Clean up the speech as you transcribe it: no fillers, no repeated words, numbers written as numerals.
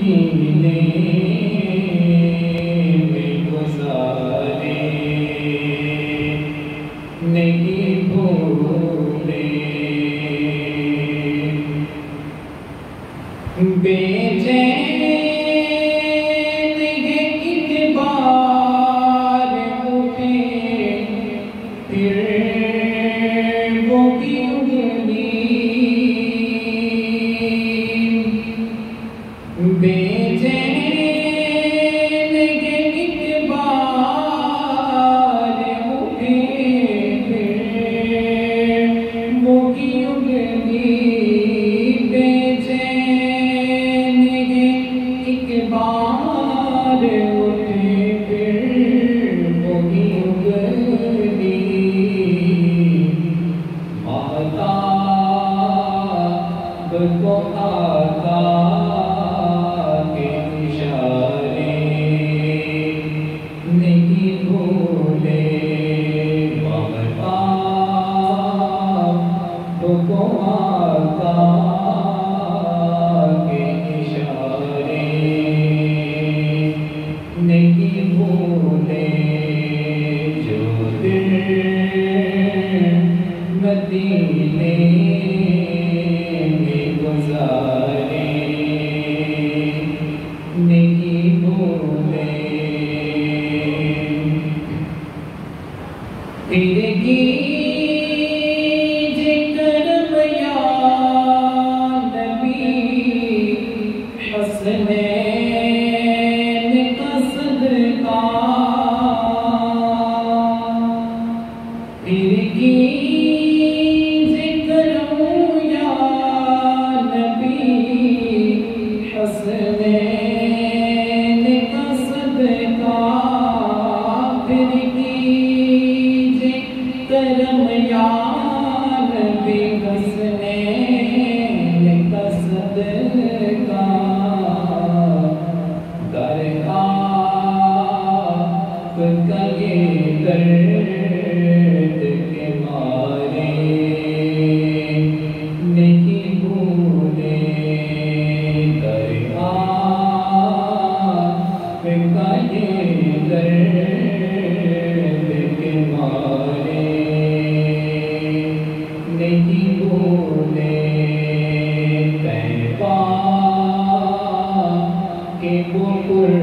मदीने में गुज़ारे नहीं भूले। बेचैन है एक बार उठे फिर वो भी उंगली। बेचैन है एक बार उठे फिर वो भी उंगली। एक बार उठे फिर वही उगली। महताब को आका के इशारे नहीं भूले। महताब को आका नहीं भूले। जो दिल मदीने में गुज़ारे नहीं भूले। तेरे कीजे करम या नबी हसने तेरे कीजे करम या नबी हसनैन का सदका। तेरे कीजे करम या नबी हसनैन का सदका। दरगाह का ये दर्द के मारे नहीं भूले। दरगाह का ये दर्द के मारे नहीं भूले। तैबा के बुकुल